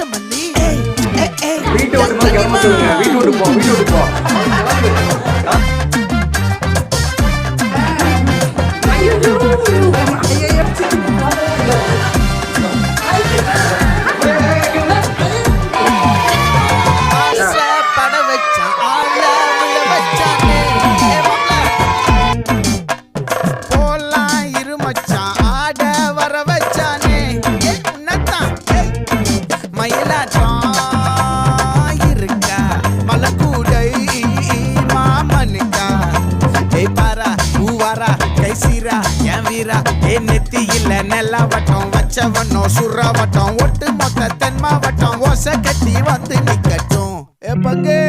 மல்லி வீட்டு விட்டு போ பட வச்சான் ஆள விழ வச்சானே போலாம் இருமச்சான் ஆட வர வச்சானே உன்னத்தான் மயிலாட்டம் இருக்கா மலக்கூடை மாமனுக்கா பாரா பூவாரா கைசீரா என் வீரா நெத்தி இல்ல நெல்லா வட்டம் வச்சவனோ சுற வட்டம் ஒட்டு மொத்த தென் மாவட்டம் ஓசை கட்டி வந்து நிக்கட்டும் பங்கே